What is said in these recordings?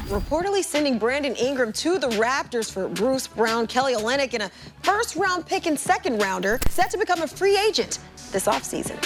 reportedly sending Brandon Ingram to the Raptors for Bruce Brown, Kelly Olynyk, and a first-round pick and second-rounder set to become a free agent this offseason.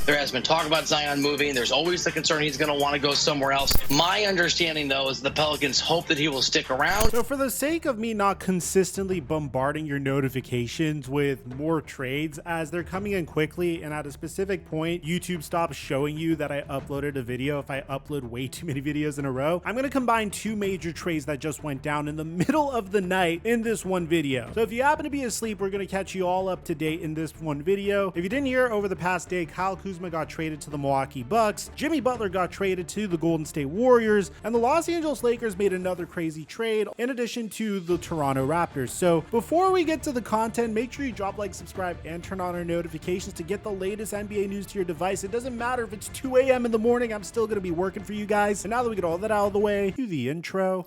There has been talk about Zion moving. There's always the concern he's going to want to go somewhere else. My understanding, though, is the Pelicans hope that he will stick around. So for the sake of me not consistently bombarding your notifications with more trades as they're coming in quickly and at a specific point, YouTube stops showing you that I uploaded a video if I upload way too many videos in a row, I'm going to combine two major trades that just went down in the middle of the night in this one video. So if you happen to be asleep, we're going to catch you all up to date in this one video. If you didn't hear, over the past day, Kyle Kuzma got traded to the Milwaukee Bucks, Jimmy Butler got traded to the Golden State Warriors, and the Los Angeles Lakers made another crazy trade in addition to the Toronto Raptors. So before we get to the content, make sure you drop, like, subscribe, and turn on our notifications to get the latest NBA news to your device. It doesn't matter if it's 2 a.m. in the morning, I'm still going to be working for you guys. And now that we get all that out of the way, do the intro.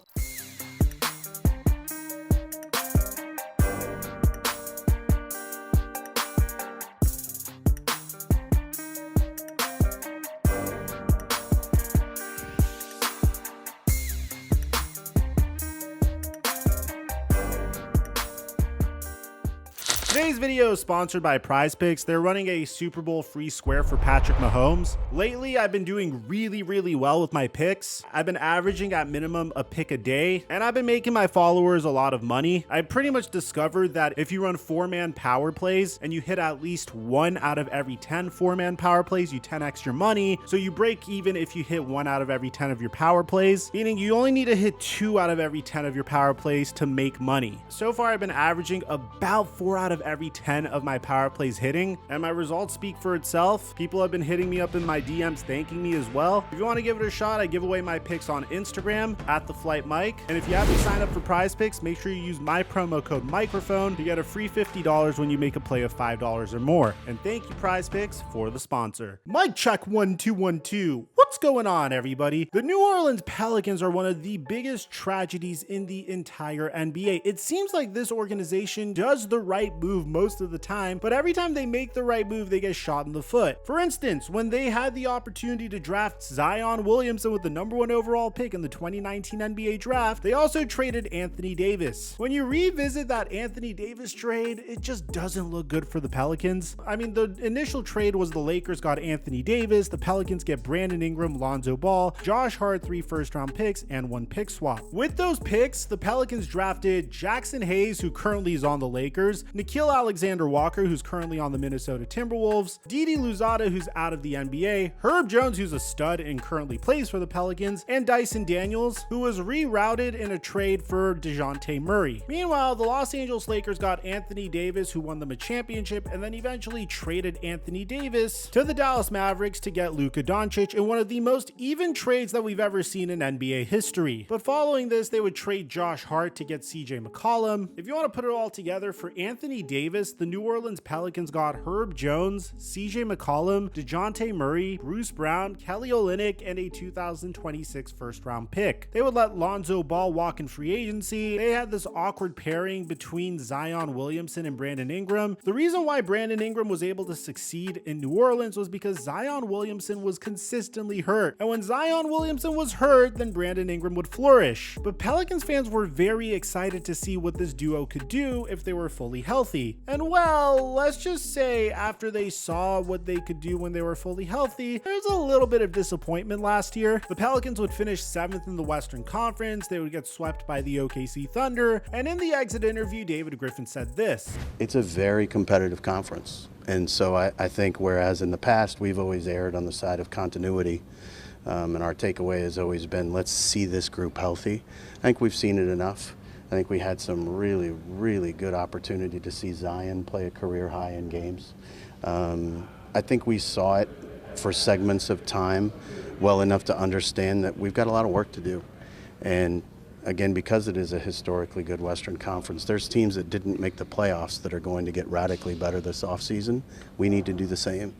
Today's video is sponsored by PrizePicks. They're running a Super Bowl free square for Patrick Mahomes. Lately, I've been doing really well with my picks. I've been averaging at minimum a pick a day, and I've been making my followers a lot of money. I pretty much discovered that if you run 4-man power plays and you hit at least 1 out of every 10 4-man power plays, you 10x your money. So you break even if you hit 1 out of every 10 of your power plays, meaning you only need to hit 2 out of every 10 of your power plays to make money. So far, I've been averaging about 4 out of every 10 of my power plays hitting, and my results speak for itself. People have been hitting me up in my DMs thanking me as well. If you want to give it a shot, I give away my picks on Instagram at TheFlightMike. And if you haven't signed up for PrizePicks, make sure you use my promo code microphone to get a free $50 when you make a play of $5 or more. And thank you, PrizePicks, for the sponsor. Mic check 1 2 1 2. What's going on, everybody? The New Orleans Pelicans are one of the biggest tragedies in the entire NBA. It seems like this organization does the right move most of the time, but every time they make the right move, they get shot in the foot. For instance, when they had the opportunity to draft Zion Williamson with the #1 overall pick in the 2019 NBA draft, they also traded Anthony Davis. When you revisit that Anthony Davis trade, it just doesn't look good for the Pelicans. I mean, the initial trade was the Lakers got Anthony Davis, the Pelicans get Brandon Ingram, Lonzo Ball, Josh Hart, 3 first-round picks, and 1 pick swap. With those picks, the Pelicans drafted Jackson Hayes, who currently is on the Lakers, Nikhil Alexander Walker, who's currently on the Minnesota Timberwolves, Didi Louzada, who's out of the NBA, Herb Jones, who's a stud and currently plays for the Pelicans, and Dyson Daniels, who was rerouted in a trade for DeJounte Murray. Meanwhile, the Los Angeles Lakers got Anthony Davis, who won them a championship, and then eventually traded Anthony Davis to the Dallas Mavericks to get Luka Doncic in one of the most even trades that we've ever seen in NBA history. But following this, they would trade Josh Hart to get CJ McCollum. If you want to put it all together, for Anthony Davis, the New Orleans Pelicans got Herb Jones, CJ McCollum, DeJounte Murray, Bruce Brown, Kelly Olynyk, and a 2026 first-round pick. They would let Lonzo Ball walk in free agency. They had this awkward pairing between Zion Williamson and Brandon Ingram. The reason why Brandon Ingram was able to succeed in New Orleans was because Zion Williamson was consistently hurt. And when Zion Williamson was hurt, then Brandon Ingram would flourish. But Pelicans fans were very excited to see what this duo could do if they were fully healthy. And well, let's just say after they saw what they could do when they were fully healthy, there's a little bit of disappointment last year. The Pelicans would finish 7th in the Western Conference, they would get swept by the OKC Thunder, and in the exit interview, David Griffin said this: "It's a very competitive conference, and so I think whereas in the past we've always erred on the side of continuity, and our takeaway has always been, let's see this group healthy. I think we've seen it enough. I think we had some really good opportunity to see Zion play a career high in games. I think we saw it for segments of time well enough to understand that we've got a lot of work to do. And again, because it is a historically good Western Conference, there's teams that didn't make the playoffs that are going to get radically better this offseason. We need to do the same.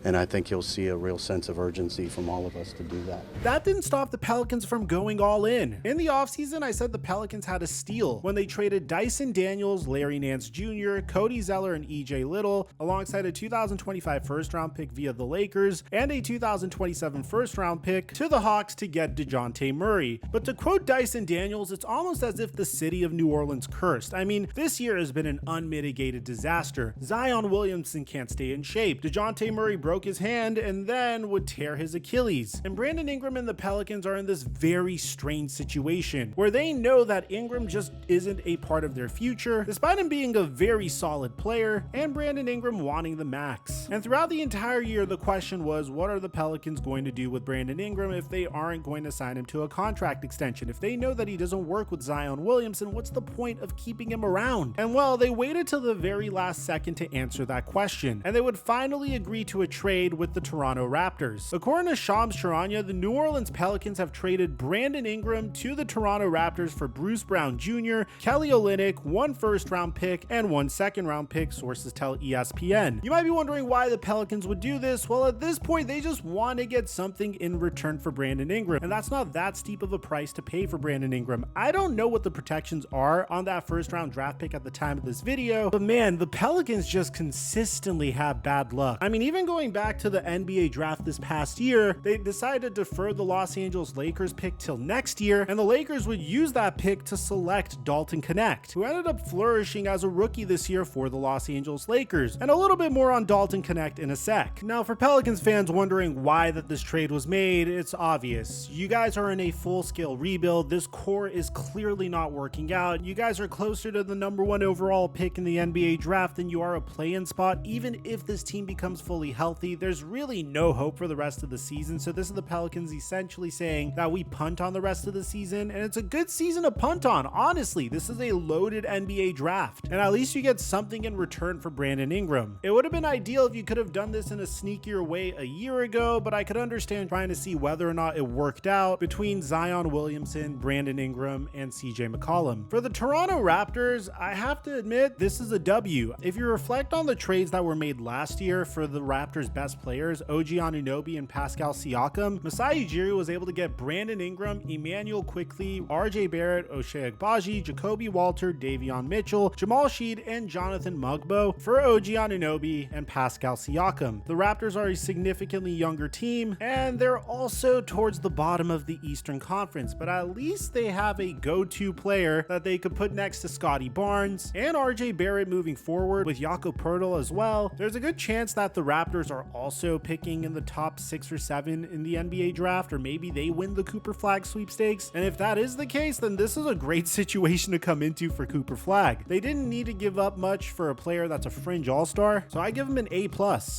And I think you'll see a real sense of urgency from all of us to do that. That didn't stop the Pelicans from going all in. In the offseason, I said the Pelicans had a steal when they traded Dyson Daniels, Larry Nance Jr., Cody Zeller, and EJ Little, alongside a 2025 first-round pick via the Lakers and a 2027 first-round pick to the Hawks to get DeJounte Murray. But to quote Dyson Daniels, it's almost as if the city of New Orleans cursed. I mean, this year has been an unmitigated disaster. Zion Williamson can't stay in shape. DeJounte Murray broke his hand and then would tear his Achilles. And Brandon Ingram and the Pelicans are in this very strange situation where they know that Ingram just isn't a part of their future, despite him being a very solid player and Brandon Ingram wanting the max. And throughout the entire year, the question was, what are the Pelicans going to do with Brandon Ingram if they aren't going to sign him to a contract extension? If they know that he doesn't work with Zion Williamson, what's the point of keeping him around? And well, they waited till the very last second to answer that question, and they would finally agree to a trade with the Toronto Raptors. According to Shams Charania, the New Orleans Pelicans have traded Brandon Ingram to the Toronto Raptors for Bruce Brown Jr., Kelly Olynyk, 1 first-round pick, and 1 second-round pick, sources tell ESPN. You might be wondering why the Pelicans would do this. Well, at this point, they just want to get something in return for Brandon Ingram, and that's not that steep of a price to pay for Brandon Ingram. I don't know what the protections are on that first-round draft pick at the time of this video, but man, the Pelicans just consistently have bad luck. I mean, even going back to the NBA draft this past year, they decided to defer the Los Angeles Lakers pick till next year, and the Lakers would use that pick to select Dalton Knecht, who ended up flourishing as a rookie this year for the Los Angeles Lakers. And a little bit more on Dalton Knecht in a sec. Now, for Pelicans fans wondering why that this trade was made, it's obvious. You guys are in a full-scale rebuild. This core is clearly not working out. You guys are closer to the #1 overall pick in the NBA draft than you are a play-in spot. Even if this team becomes fully healthy, there's really no hope for the rest of the season. So this is the Pelicans essentially saying that we punt on the rest of the season, and it's a good season to punt on. Honestly, this is a loaded NBA draft, and at least you get something in return for Brandon Ingram. It would have been ideal if you could have done this in a sneakier way a year ago, but I could understand trying to see whether or not it worked out between Zion Williamson, Brandon Ingram, and CJ McCollum. For the Toronto Raptors, I have to admit, this is a W. If you reflect on the trades that were made last year for the Raptors' best players, OG Anunoby and Pascal Siakam, Masai Ujiri was able to get Brandon Ingram, Emmanuel Quickley, RJ Barrett, Ochai Agbaji, Jacoby Walter, Davion Mitchell, Jamal Sheed, and Jonathan Mugbo for OG Anunoby and Pascal Siakam. The Raptors are a significantly younger team, and they're also towards the bottom of the Eastern Conference, but at least they have a go-to player that they could put next to Scotty Barnes and RJ Barrett moving forward with Jakob Poeltl as well. There's a good chance that the Raptors are also picking in the top 6 or 7 in the NBA draft, or maybe they win the Cooper Flag sweepstakes. And if that is the case, then this is a great situation to come into for Cooper Flag. They didn't need to give up much for a player that's a fringe all-star, so I give him an A+.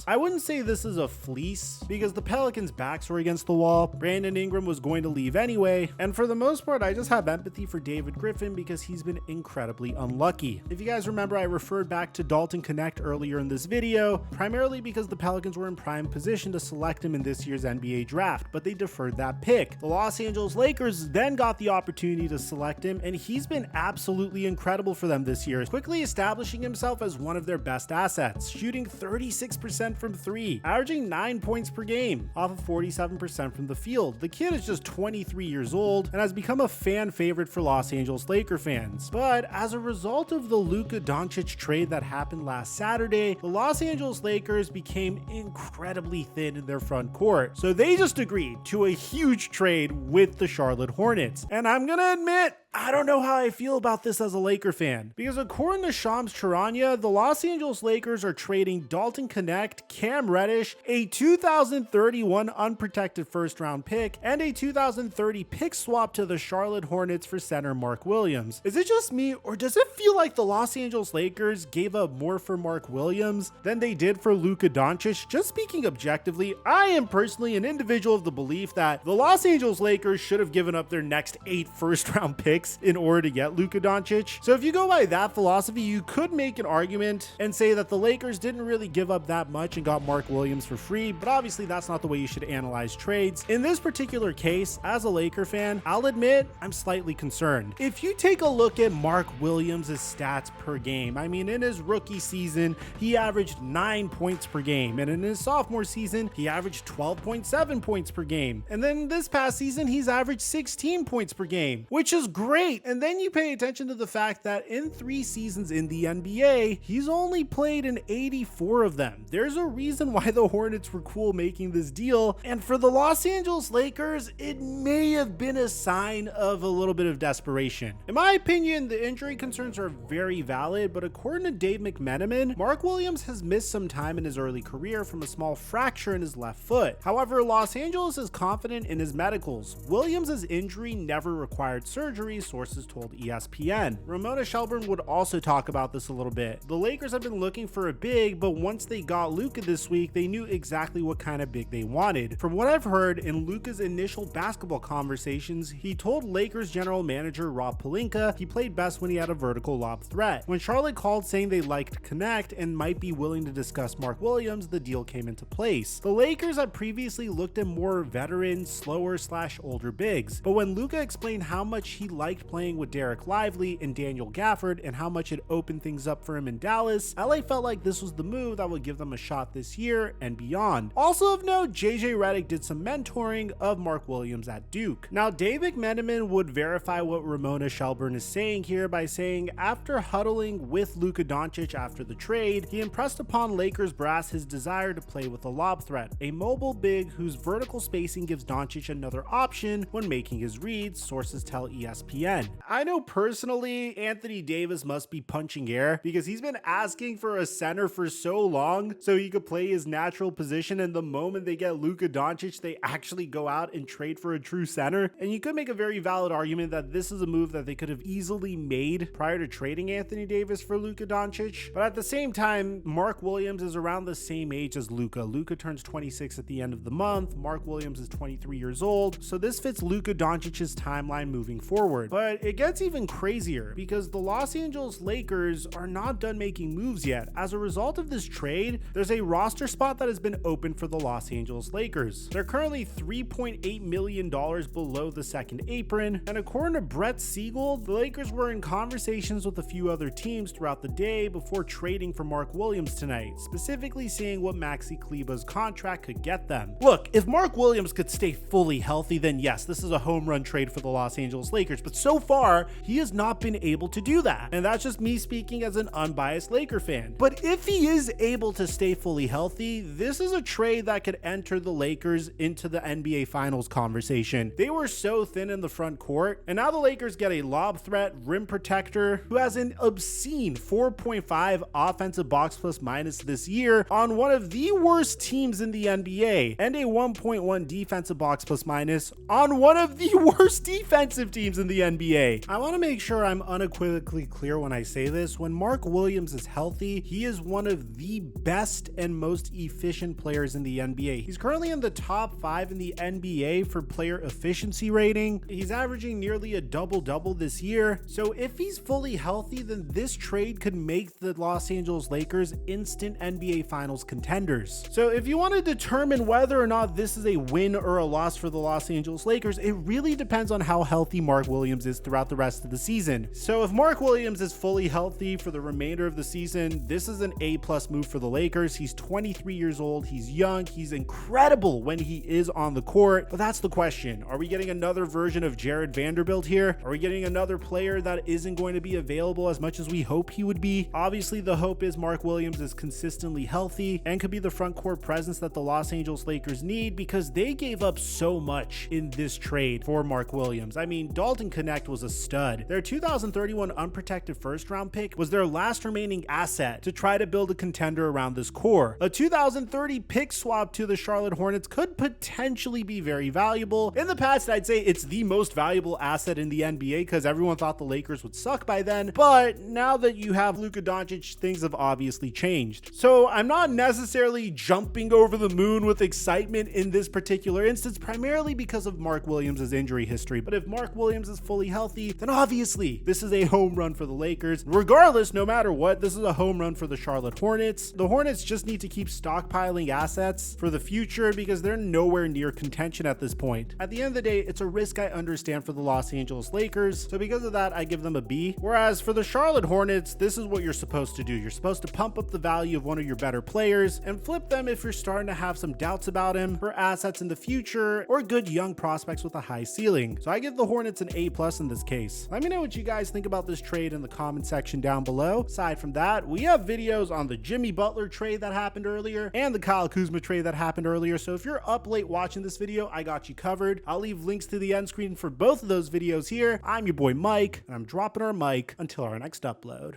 I wouldn't say this is a fleece because the Pelicans' backs were against the wall. Brandon Ingram was going to leave anyway, and for the most part, I just have empathy for David Griffin because he's been incredibly unlucky. If you guys remember, I referred back to Dalton Knecht earlier in this video, primarily because the Pelicans were in prime position to select him in this year's NBA draft, but they deferred that pick. The Los Angeles Lakers then got the opportunity to select him, and he's been absolutely incredible for them this year, quickly establishing himself as one of their best assets, shooting 36% from 3, averaging 9 points per game off of 47% from the field. The kid is just 23 years old and has become a fan favorite for Los Angeles Laker fans. But as a result of the Luka Doncic trade that happened last Saturday, the Los Angeles Lakers became incredibly thin in their front court. So they just agreed to a huge trade with the Charlotte Hornets. And I'm gonna admit, I don't know how I feel about this as a Laker fan, because according to Shams Charania, the Los Angeles Lakers are trading Dalton Knecht, Cam Reddish, a 2031 unprotected first-round pick, and a 2030 pick swap to the Charlotte Hornets for center Mark Williams. Is it just me, or does it feel like the Los Angeles Lakers gave up more for Mark Williams than they did for Luka Doncic? Just speaking objectively, I am personally an individual of the belief that the Los Angeles Lakers should have given up their next 8 first-round picks picks in order to get Luka Doncic. So if you go by that philosophy, you could make an argument and say that the Lakers didn't really give up that much and got Mark Williams for free, but obviously that's not the way you should analyze trades. In this particular case, as a Laker fan, I'll admit I'm slightly concerned. If you take a look at Mark Williams' stats per game, I mean, in his rookie season, he averaged 9 points per game, and in his sophomore season, he averaged 12.7 points per game. And then this past season, he's averaged 16 points per game, which is great. And then you pay attention to the fact that in 3 seasons in the NBA, he's only played in 84 of them. There's a reason why the Hornets were cool making this deal. And for the Los Angeles Lakers, it may have been a sign of a little bit of desperation. In my opinion, the injury concerns are very valid, but according to Dave McMenamin, Mark Williams has missed some time in his early career from a small fracture in his left foot. However, Los Angeles is confident in his medicals. Williams' injury never required surgery, sources told ESPN. Ramona Shelburne would also talk about this a little bit. The Lakers have been looking for a big, but once they got Luka this week, they knew exactly what kind of big they wanted. From what I've heard, in Luka's initial basketball conversations, he told Lakers general manager Rob Pelinka he played best when he had a vertical lob threat. When Charlotte called saying they liked Connect and might be willing to discuss Mark Williams, the deal came into place. The Lakers had previously looked at more veteran, slower/older bigs, but when Luka explained how much he liked playing with Derek Lively and Daniel Gafford and how much it opened things up for him in Dallas, LA felt like this was the move that would give them a shot this year and beyond. Also of note, JJ Redick did some mentoring of Mark Williams at Duke. Now, Dave McMenamin would verify what Ramona Shelburne is saying here by saying after huddling with Luka Doncic after the trade, he impressed upon Lakers brass his desire to play with a lob threat, a mobile big whose vertical spacing gives Doncic another option when making his reads, sources tell ESPN. I know personally Anthony Davis must be punching air because he's been asking for a center for so long so he could play his natural position, and the moment they get Luka Doncic, they actually go out and trade for a true center. And you could make a very valid argument that this is a move that they could have easily made prior to trading Anthony Davis for Luka Doncic. But at the same time, Mark Williams is around the same age as Luka. Luka turns 26 at the end of the month. Mark Williams is 23 years old. So this fits Luka Doncic's timeline moving forward. But it gets even crazier because the Los Angeles Lakers are not done making moves yet. As a result of this trade, there's a roster spot that has been open for the Los Angeles Lakers. They're currently $3.8 million below the second apron, and according to Brett Siegel, the Lakers were in conversations with a few other teams throughout the day before trading for Mark Williams tonight, specifically seeing what Maxi Kleber's contract could get them. Look, if Mark Williams could stay fully healthy, then yes, this is a home run trade for the Los Angeles Lakers, but so far, he has not been able to do that, and that's just me speaking as an unbiased Laker fan. But if he is able to stay fully healthy, this is a trade that could enter the Lakers into the NBA Finals conversation. They were so thin in the front court, and now the Lakers get a lob threat rim protector who has an obscene 4.5 offensive box plus minus this year on one of the worst teams in the NBA, and a 1.1 defensive box plus minus on one of the worst defensive teams in the NBA. I want to make sure I'm unequivocally clear when I say this. When Mark Williams is healthy, he is one of the best and most efficient players in the NBA. He's currently in the top 5 in the NBA for player efficiency rating. He's averaging nearly a double-double this year. So if he's fully healthy, then this trade could make the Los Angeles Lakers instant NBA Finals contenders. So if you want to determine whether or not this is a win or a loss for the Los Angeles Lakers, it really depends on how healthy Mark Williams is throughout the rest of the season. So if Mark Williams is fully healthy for the remainder of the season, this is an A+ move for the Lakers. He's 23 years old. He's young. He's incredible when he is on the court. But that's the question. Are we getting another version of Jared Vanderbilt here? Are we getting another player that isn't going to be available as much as we hope he would be? Obviously, the hope is Mark Williams is consistently healthy and could be the front court presence that the Los Angeles Lakers need, because they gave up so much in this trade for Mark Williams. I mean, Dalton Connect was a stud. Their 2031 unprotected first round pick was their last remaining asset to try to build a contender around this core. A 2030 pick swap to the Charlotte Hornets could potentially be very valuable. In the past, I'd say it's the most valuable asset in the NBA because everyone thought the Lakers would suck by then. But now that you have Luka Doncic, things have obviously changed. So I'm not necessarily jumping over the moon with excitement in this particular instance, primarily because of Mark Williams' injury history. But if Mark Williams is fully healthy, then obviously this is a home run for the Lakers. Regardless, no matter what, this is a home run for the Charlotte Hornets. The Hornets just need to keep stockpiling assets for the future because they're nowhere near contention at this point. At the end of the day, it's a risk I understand for the Los Angeles Lakers, so because of that, I give them a B. Whereas for the Charlotte Hornets, this is what you're supposed to do. You're supposed to pump up the value of one of your better players and flip them if you're starting to have some doubts about him for assets in the future or good young prospects with a high ceiling. So I give the Hornets an A+ in this case. Let me know what you guys think about this trade in the comment section down below. Aside from that, we have videos on the Jimmy Butler trade that happened earlier and the Kyle Kuzma trade that happened earlier. So if you're up late watching this video, I got you covered. I'll leave links to the end screen for both of those videos here. I'm your boy Mike, and I'm dropping our mic until our next upload.